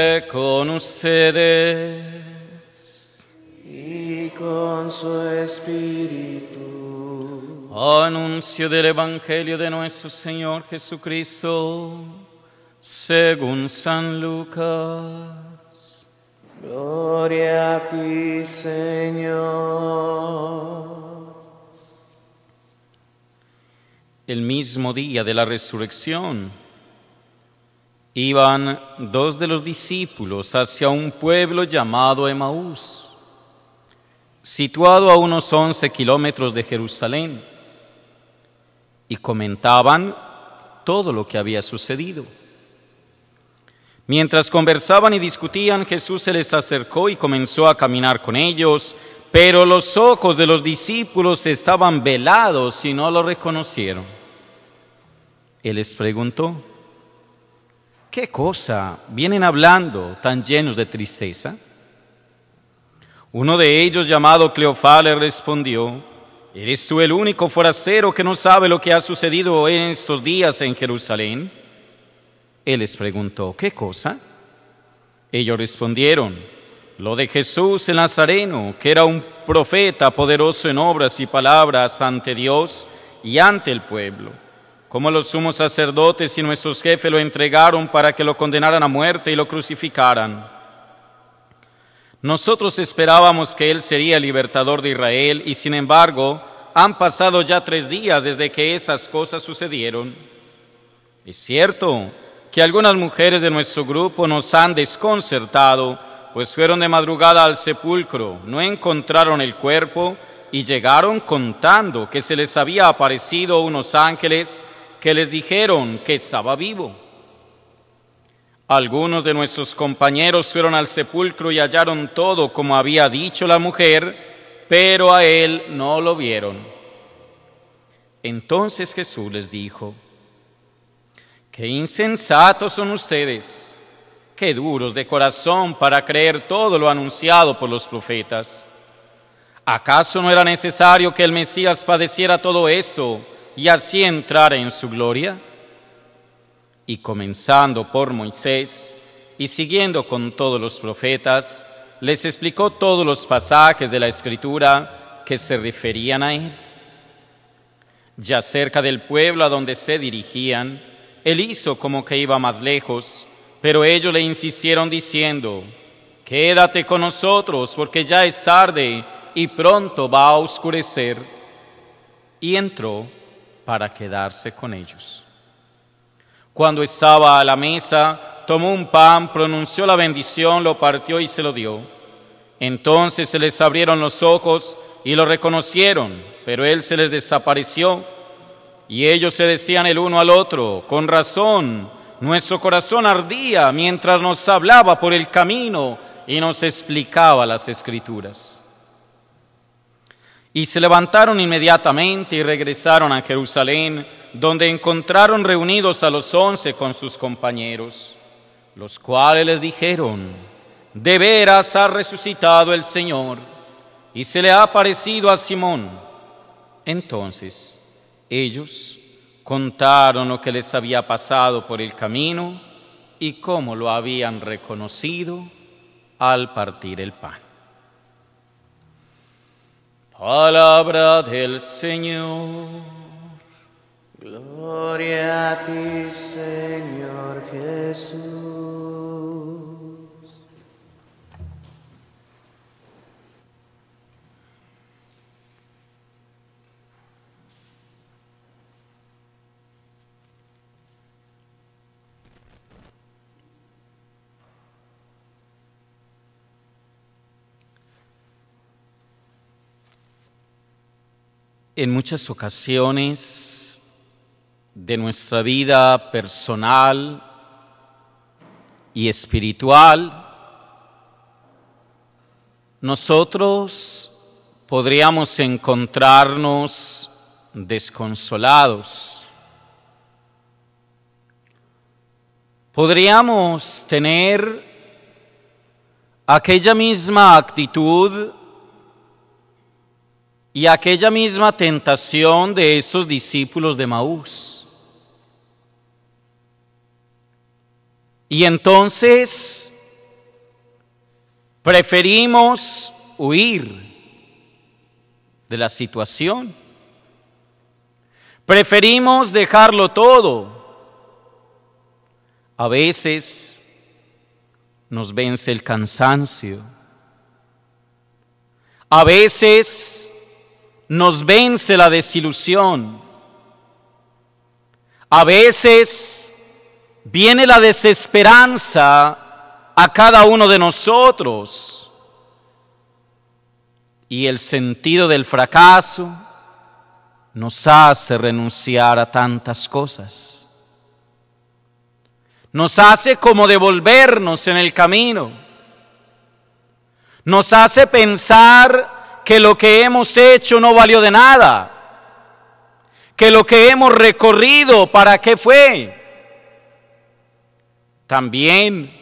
esté con ustedes. Y con su espíritu. Anuncio del Evangelio de nuestro Señor Jesucristo, según San Lucas. Gloria a ti, Señor. El mismo día de la resurrección, iban dos de los discípulos hacia un pueblo llamado Emaús, situado a unos 11 kilómetros de Jerusalén, y comentaban todo lo que había sucedido. Mientras conversaban y discutían, Jesús se les acercó y comenzó a caminar con ellos, pero los ojos de los discípulos estaban velados y no lo reconocieron. Él les preguntó: ¿qué cosa vienen hablando tan llenos de tristeza? Uno de ellos, llamado Cleofás, le respondió: ¿eres tú el único forastero que no sabe lo que ha sucedido en estos días en Jerusalén? Él les preguntó: ¿qué cosa? Ellos respondieron: lo de Jesús el Nazareno, que era un profeta poderoso en obras y palabras ante Dios y ante el pueblo. Como los sumos sacerdotes y nuestros jefes lo entregaron para que lo condenaran a muerte y lo crucificaran. Nosotros esperábamos que Él sería el libertador de Israel, y sin embargo han pasado ya 3 días desde que estas cosas sucedieron. Es cierto que algunas mujeres de nuestro grupo nos han desconcertado, pues fueron de madrugada al sepulcro, no encontraron el cuerpo y llegaron contando que se les había aparecido unos ángeles que les dijeron que estaba vivo. Algunos de nuestros compañeros fueron al sepulcro y hallaron todo como había dicho la mujer, pero a él no lo vieron. Entonces Jesús les dijo: qué insensatos son ustedes, qué duros de corazón para creer todo lo anunciado por los profetas. ¿Acaso no era necesario que el Mesías padeciera todo esto y así entrara en su gloria? Y comenzando por Moisés y siguiendo con todos los profetas, les explicó todos los pasajes de la Escritura que se referían a él. Ya cerca del pueblo a donde se dirigían, él hizo como que iba más lejos, pero ellos le insistieron diciendo: quédate con nosotros, porque ya es tarde y pronto va a oscurecer. Y entró para quedarse con ellos. Cuando estaba a la mesa, tomó un pan, pronunció la bendición, lo partió y se lo dio. Entonces se les abrieron los ojos y lo reconocieron, pero él se les desapareció. Y ellos se decían el uno al otro: con razón, nuestro corazón ardía mientras nos hablaba por el camino y nos explicaba las Escrituras. Y se levantaron inmediatamente y regresaron a Jerusalén, donde encontraron reunidos a los 11 con sus compañeros, los cuales les dijeron: de veras ha resucitado el Señor, y se le ha aparecido a Simón. Entonces ellos contaron lo que les había pasado por el camino y cómo lo habían reconocido al partir el pan. Palabra del Señor. Gloria a ti, Señor Jesús. En muchas ocasiones de nuestra vida personal y espiritual, nosotros podríamos encontrarnos desconsolados. Podríamos tener aquella misma actitud y aquella misma tentación de esos discípulos de Emaús. Y entonces Preferimos huir de la situación. Preferimos dejarlo todo. A veces nos vence el cansancio. A veces nos vence la desilusión. A veces viene la desesperanza a cada uno de nosotros. Y el sentido del fracaso nos hace renunciar a tantas cosas. Nos hace como devolvernos en el camino. Nos hace pensar que lo que hemos hecho no valió de nada. Que lo que hemos recorrido, ¿para qué fue? También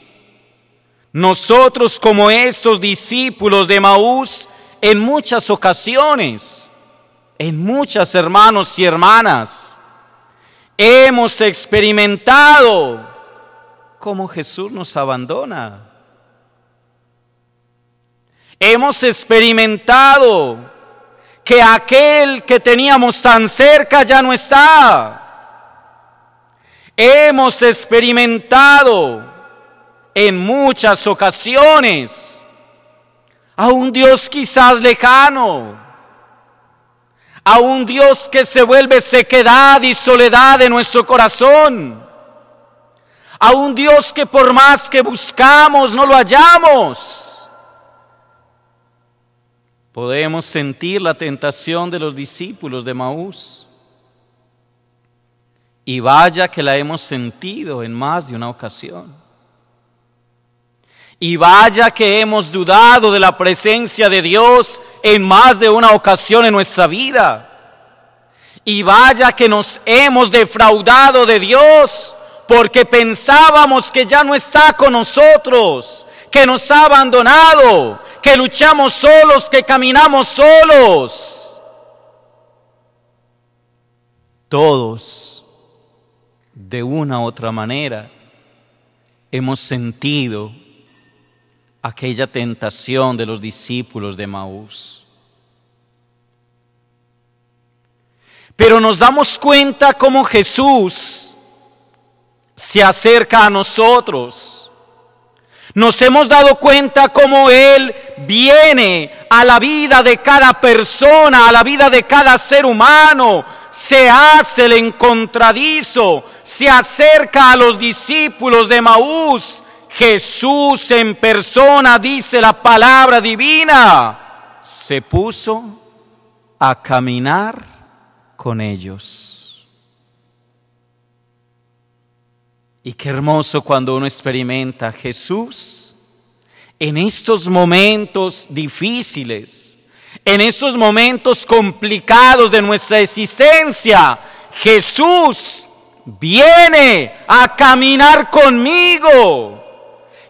nosotros, como esos discípulos de Emaús, en muchas ocasiones, en muchas hermanos y hermanas, hemos experimentado cómo Jesús nos abandona. Hemos experimentado que aquel que teníamos tan cerca ya no está. Hemos experimentado en muchas ocasiones a un Dios quizás lejano, a un Dios que se vuelve sequedad y soledad en nuestro corazón, a un Dios que por más que buscamos no lo hallamos. Podemos sentir la tentación de los discípulos de Emaús, y vaya que la hemos sentido en más de una ocasión. Y vaya que hemos dudado de la presencia de Dios en más de una ocasión en nuestra vida. Y vaya que nos hemos defraudado de Dios porque pensábamos que ya no está con nosotros, que nos ha abandonado, que luchamos solos, que caminamos solos. Todos, de una u otra manera, hemos sentido aquella tentación de los discípulos de Emaús. Pero nos damos cuenta cómo Jesús se acerca a nosotros. Nos hemos dado cuenta cómo Él viene a la vida de cada persona, a la vida de cada ser humano, se hace el encontradizo, se acerca a los discípulos de Emaús. Jesús en persona, dice la palabra divina, se puso a caminar con ellos. Y qué hermoso cuando uno experimenta a Jesús en estos momentos difíciles, en esos momentos complicados de nuestra existencia. Jesús viene a caminar conmigo.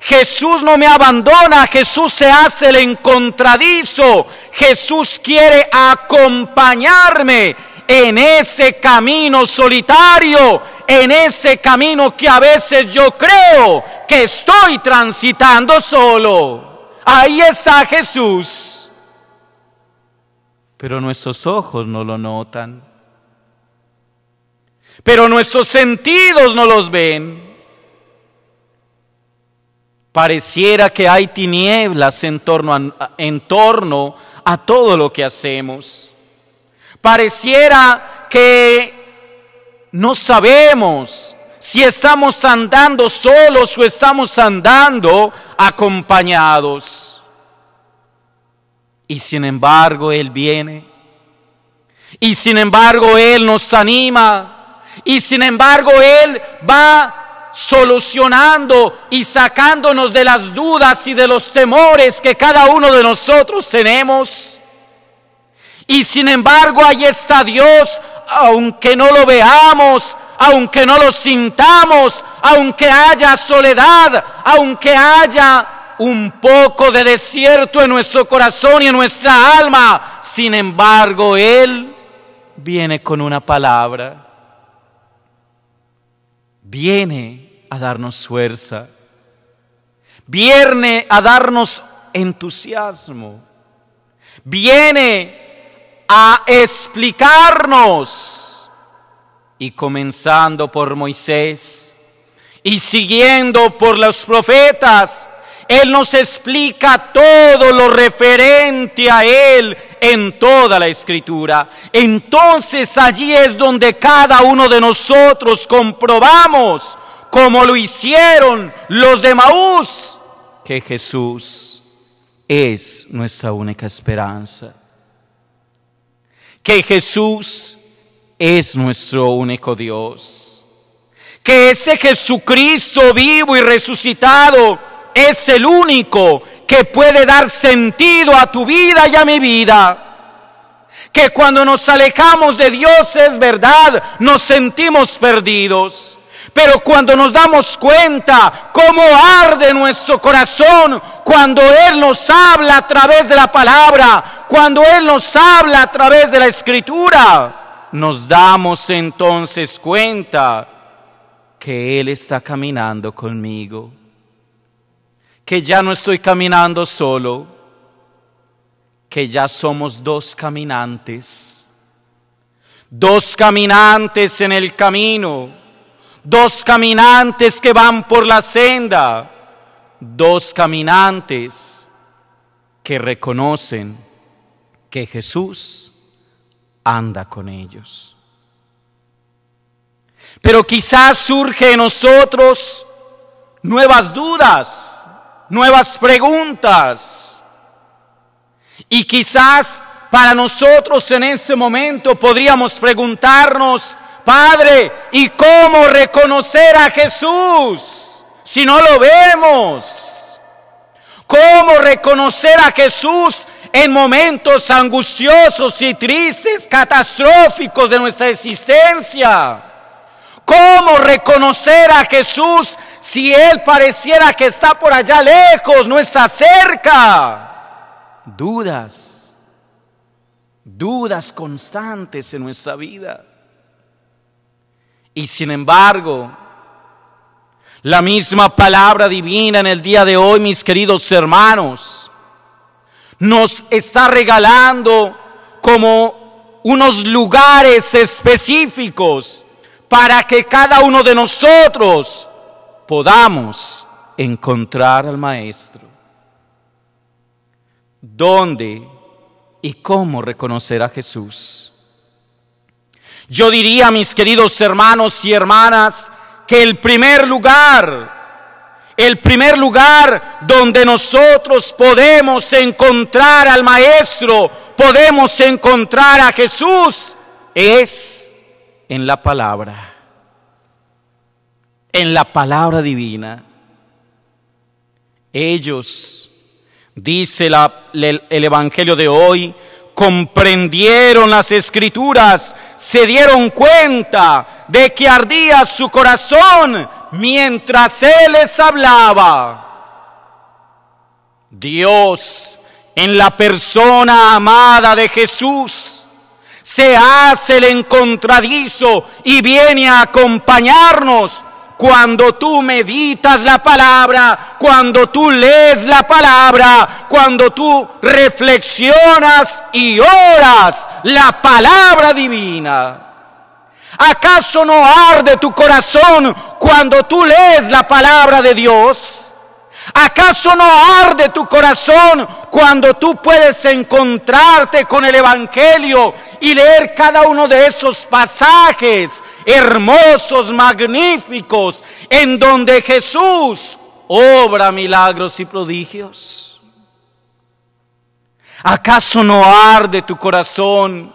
Jesús no me abandona, Jesús se hace el encontradizo. Jesús quiere acompañarme en ese camino solitario, en ese camino que a veces yo creo que estoy transitando solo. Ahí está Jesús. Pero nuestros ojos no lo notan. Pero nuestros sentidos no los ven. Pareciera que hay tinieblas en torno a todo lo que hacemos. Pareciera que no sabemos si estamos andando solos o estamos andando acompañados. Y sin embargo Él viene. Y sin embargo Él nos anima. Y sin embargo Él va solucionando y sacándonos de las dudas y de los temores que cada uno de nosotros tenemos. Y sin embargo ahí está Dios, aunque no lo veamos, aunque no lo sintamos, aunque haya soledad, aunque haya un poco de desierto en nuestro corazón y en nuestra alma. Sin embargo Él viene con una palabra. Viene a darnos fuerza, viene a darnos entusiasmo. Viene a explicarnos, y comenzando por Moisés y siguiendo por los profetas, Él nos explica todo lo referente a Él en toda la Escritura. Entonces allí es donde cada uno de nosotros comprobamos, como lo hicieron los de Maús, que Jesús es nuestra única esperanza, que Jesús es nuestro único Dios, que ese Jesucristo vivo y resucitado es el único que puede dar sentido a tu vida y a mi vida. Que cuando nos alejamos de Dios, es verdad, nos sentimos perdidos. Pero cuando nos damos cuenta cómo arde nuestro corazón cuando Él nos habla a través de la palabra, cuando Él nos habla a través de la Escritura, nos damos entonces cuenta que Él está caminando conmigo, que ya no estoy caminando solo, que ya somos dos caminantes en el camino, dos caminantes que van por la senda, dos caminantes que reconocen que Jesús anda con ellos. Pero quizás surge en nosotros nuevas dudas, nuevas preguntas, y quizás para nosotros en este momento podríamos preguntarnos: Padre, ¿y cómo reconocer a Jesús si no lo vemos? ¿Cómo reconocer a Jesús en momentos angustiosos y tristes, catastróficos de nuestra existencia? ¿Cómo reconocer a Jesús si Él pareciera que está por allá lejos, no está cerca? Dudas constantes en nuestra vida. Y sin embargo, la misma palabra divina en el día de hoy, mis queridos hermanos, nos está regalando como unos lugares específicos para que cada uno de nosotros podamos encontrar al Maestro. ¿Dónde y cómo reconocer a Jesús? Yo diría, mis queridos hermanos y hermanas, que el primer lugar donde nosotros podemos encontrar al Maestro, podemos encontrar a Jesús, es en la palabra divina. Ellos, dice el Evangelio de hoy, comprendieron las Escrituras, se dieron cuenta de que ardía su corazón mientras Él les hablaba. Dios, en la persona amada de Jesús, se hace el encontradizo y viene a acompañarnos cuando tú meditas la palabra, cuando tú lees la palabra, cuando tú reflexionas y oras la palabra divina. ¿Acaso no arde tu corazón cuando tú lees la palabra de Dios? ¿Acaso no arde tu corazón cuando tú puedes encontrarte con el Evangelio y leer cada uno de esos pasajes hermosos, magníficos, en donde Jesús obra milagros y prodigios? ¿Acaso no arde tu corazón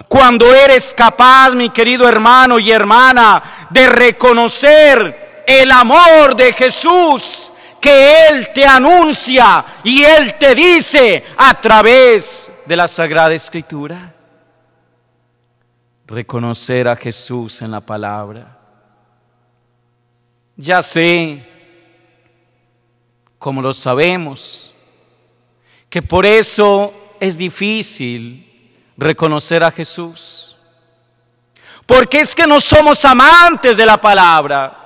cuando eres capaz, mi querido hermano y hermana, de reconocer el amor de Jesús que Él te anuncia y Él te dice a través de la Sagrada Escritura? Reconocer a Jesús en la palabra. Ya sé, como lo sabemos, que por eso es difícil reconocer a Jesús, porque es que no somos amantes de la palabra,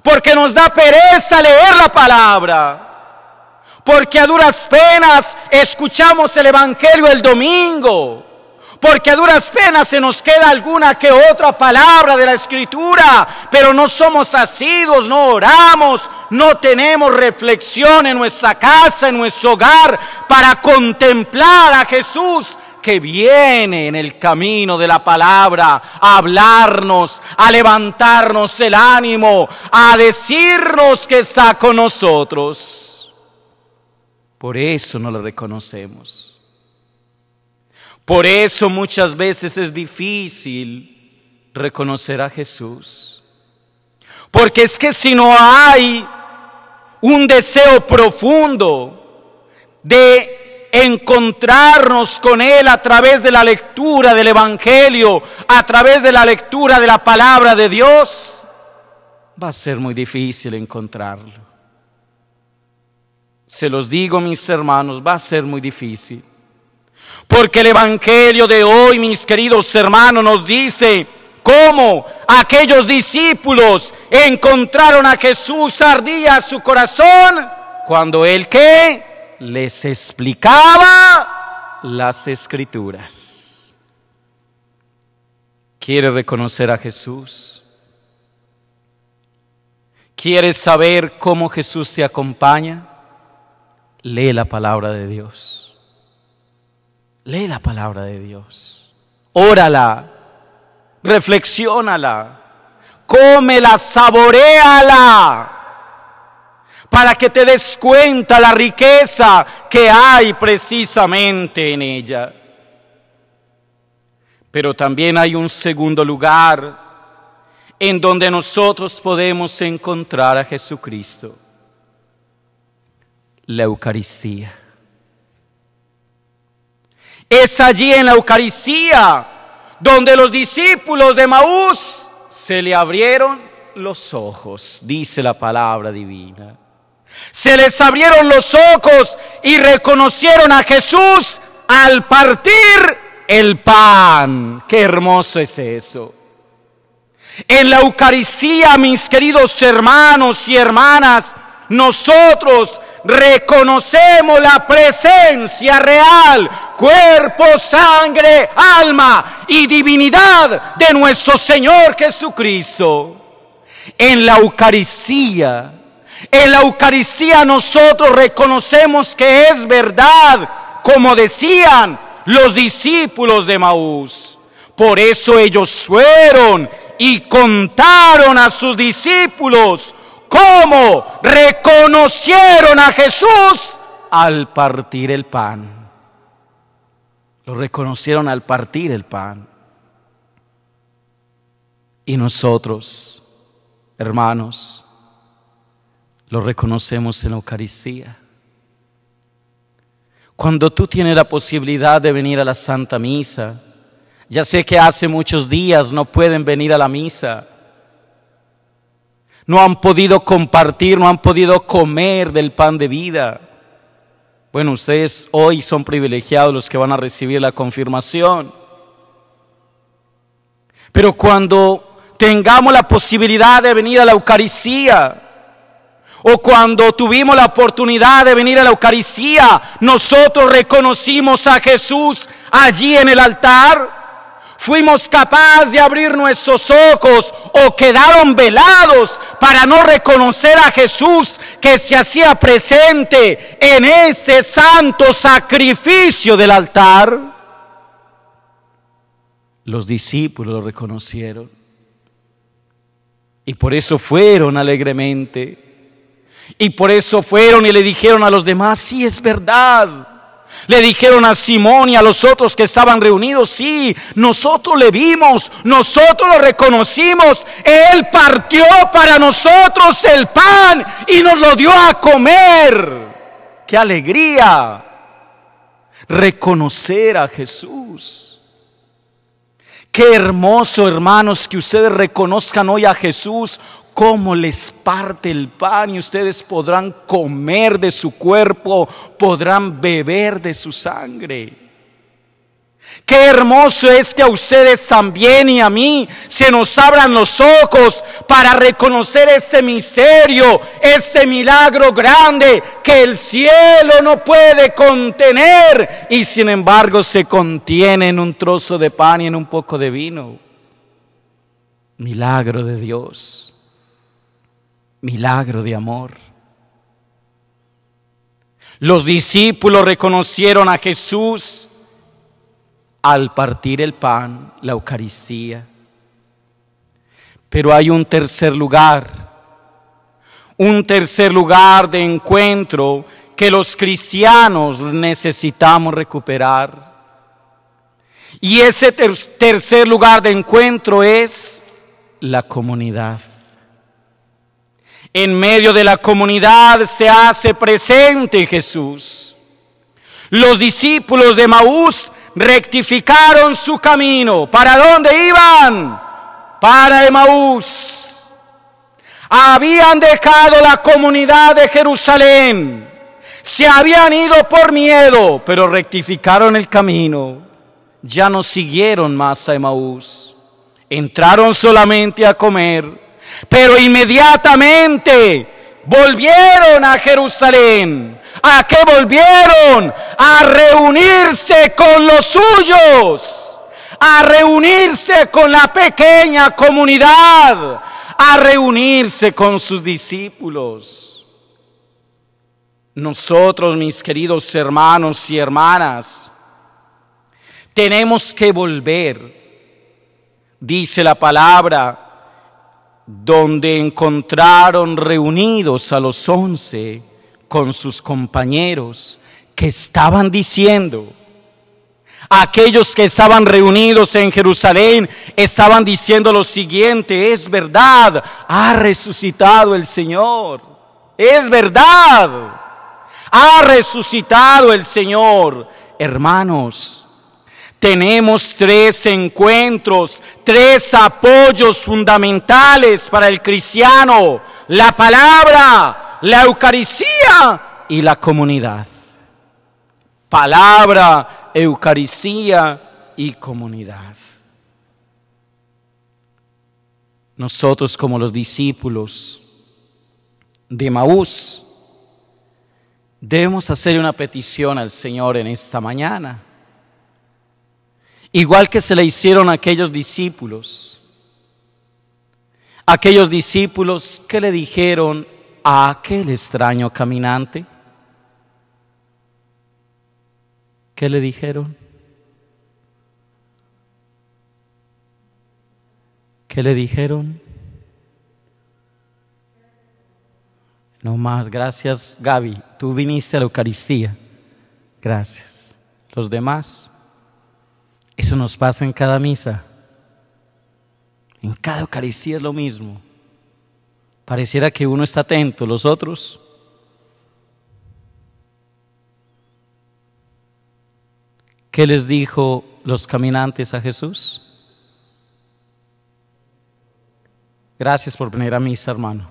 porque nos da pereza leer la palabra, porque a duras penas escuchamos el Evangelio el domingo, porque a duras penas se nos queda alguna que otra palabra de la Escritura, pero no somos asiduos, no oramos, no tenemos reflexión en nuestra casa, en nuestro hogar, para contemplar a Jesús que viene en el camino de la palabra a hablarnos, a levantarnos el ánimo, a decirnos que está con nosotros. Por eso no lo reconocemos. Por eso muchas veces es difícil reconocer a Jesús. Porque es que si no hay un deseo profundo de encontrarnos con Él a través de la lectura del Evangelio, a través de la lectura de la palabra de Dios, va a ser muy difícil encontrarlo. Se los digo, mis hermanos, va a ser muy difícil. Porque el Evangelio de hoy, mis queridos hermanos, nos dice cómo aquellos discípulos encontraron a Jesús, ardía su corazón, cuando Él, ¿qué? Les explicaba las Escrituras. ¿Quieres reconocer a Jesús? ¿Quieres saber cómo Jesús te acompaña? Lee la palabra de Dios. Lee la palabra de Dios, órala, reflexiónala, cómela, saboréala, para que te des cuenta la riqueza que hay precisamente en ella. Pero también hay un segundo lugar en donde nosotros podemos encontrar a Jesucristo: la Eucaristía. Es allí en la Eucaristía donde los discípulos de Emaús se le abrieron los ojos, dice la palabra divina. Se les abrieron los ojos y reconocieron a Jesús al partir el pan. ¡Qué hermoso es eso! En la Eucaristía, mis queridos hermanos y hermanas, nosotros reconocemos la presencia real, cuerpo, sangre, alma y divinidad de nuestro Señor Jesucristo. En la Eucaristía nosotros reconocemos que es verdad, como decían los discípulos de Emaús. Por eso ellos fueron y contaron a sus discípulos cómo reconocieron a Jesús al partir el pan. Lo reconocieron al partir el pan. Y nosotros, hermanos, lo reconocemos en la Eucaristía. Cuando tú tienes la posibilidad de venir a la Santa Misa, ya sé que hace muchos días no pueden venir a la misa, no han podido compartir, no han podido comer del pan de vida. Bueno, ustedes hoy son privilegiados los que van a recibir la confirmación. Pero cuando tengamos la posibilidad de venir a la Eucaristía, o cuando tuvimos la oportunidad de venir a la Eucaristía, nosotros reconocimos a Jesús allí en el altar. Fuimos capaces de abrir nuestros ojos o quedaron velados para no reconocer a Jesús que se hacía presente en este santo sacrificio del altar. Los discípulos lo reconocieron y por eso fueron alegremente, y por eso fueron y le dijeron a los demás: sí, es verdad. Le dijeron a Simón y a los otros que estaban reunidos: sí, nosotros le vimos, nosotros lo reconocimos. Él partió para nosotros el pan y nos lo dio a comer. ¡Qué alegría! Reconocer a Jesús. Qué hermoso, hermanos, que ustedes reconozcan hoy a Jesús, cómo les parte el pan, y ustedes podrán comer de su cuerpo, podrán beber de su sangre. Qué hermoso es que a ustedes también y a mí se nos abran los ojos para reconocer este misterio, este milagro grande que el cielo no puede contener y sin embargo se contiene en un trozo de pan y en un poco de vino. Milagro de Dios, milagro de amor. Los discípulos reconocieron a Jesús al partir el pan, la Eucaristía. Pero hay un tercer lugar de encuentro que los cristianos necesitamos recuperar. Y ese tercer lugar de encuentro es la comunidad. En medio de la comunidad se hace presente Jesús. Los discípulos de Emaús rectificaron su camino. ¿Para dónde iban? Para Emaús. Habían dejado la comunidad de Jerusalén. Se habían ido por miedo, pero rectificaron el camino. Ya no siguieron más a Emaús. Entraron solamente a comer, pero inmediatamente volvieron a Jerusalén. ¿A qué volvieron? A reunirse con los suyos, a reunirse con la pequeña comunidad, a reunirse con sus discípulos. Nosotros, mis queridos hermanos y hermanas, tenemos que volver, dice la palabra, donde encontraron reunidos a los 11 con sus compañeros, que estaban diciendo, aquellos que estaban reunidos en Jerusalén estaban diciendo lo siguiente: es verdad, ha resucitado el Señor, es verdad, ha resucitado el Señor. Hermanos, tenemos 3 encuentros, 3 apoyos fundamentales para el cristiano: la palabra, la Eucaristía y la comunidad. Palabra, Eucaristía y comunidad. Nosotros, como los discípulos de Emaús, debemos hacer una petición al Señor en esta mañana. Igual que se le hicieron a aquellos discípulos que le dijeron a aquel extraño caminante. ¿Qué le dijeron? ¿Qué le dijeron? No más, gracias Gaby, tú viniste a la Eucaristía. Gracias. Los demás, eso nos pasa en cada misa. En cada Eucaristía es lo mismo. Pareciera que uno está atento, los otros. ¿Qué les dijo los caminantes a Jesús? Gracias por venir a misa, hermano.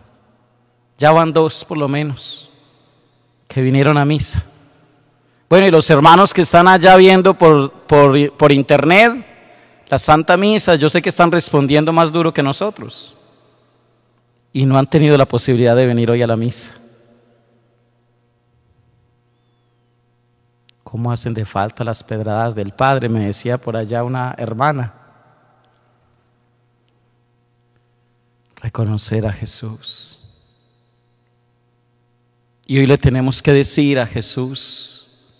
Ya van 2 por lo menos que vinieron a misa. Bueno, y los hermanos que están allá viendo por internet la Santa Misa, yo sé que están respondiendo más duro que nosotros y no han tenido la posibilidad de venir hoy a la misa. ¿Cómo hacen de falta las pedradas del Padre? Me decía por allá una hermana. Reconocer a Jesús. Y hoy le tenemos que decir a Jesús: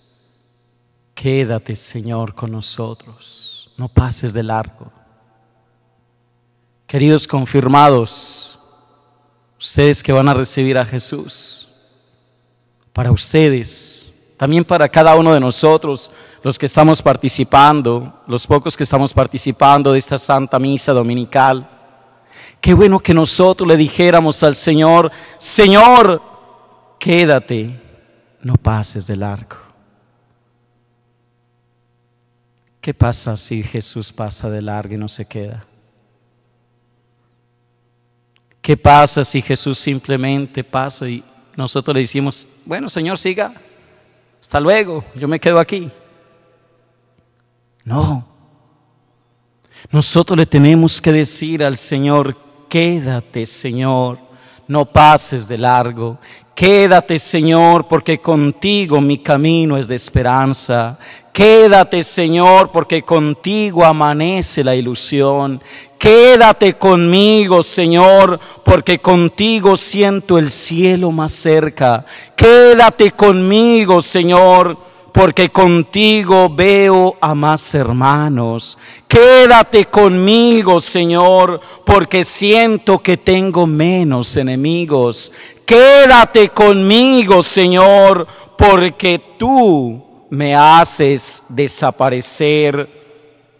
quédate, Señor, con nosotros, no pases de largo. Queridos confirmados, ustedes que van a recibir a Jesús, para ustedes, también para cada uno de nosotros, los que estamos participando, los pocos que estamos participando de esta Santa Misa Dominical, qué bueno que nosotros le dijéramos al Señor: Señor, quédate, no pases de largo. ¿Qué pasa si Jesús pasa de largo y no se queda? ¿Qué pasa si Jesús simplemente pasa y nosotros le decimos: bueno, Señor, siga, hasta luego, yo me quedo aquí? No. Nosotros le tenemos que decir al Señor: quédate, Señor, no pases de largo. Quédate, Señor, porque contigo mi camino es de esperanza. Quédate, Señor, porque contigo amanece la ilusión. Quédate conmigo, Señor, porque contigo siento el cielo más cerca. Quédate conmigo, Señor, porque contigo veo a más hermanos. Quédate conmigo, Señor, porque siento que tengo menos enemigos. Quédate conmigo, Señor, porque tú me haces desaparecer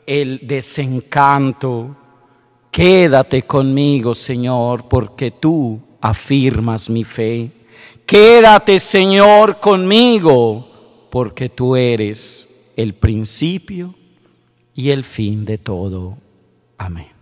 el desencanto. Quédate conmigo, Señor, porque tú afirmas mi fe. Quédate, Señor, conmigo, porque tú eres el principio y el fin de todo. Amén.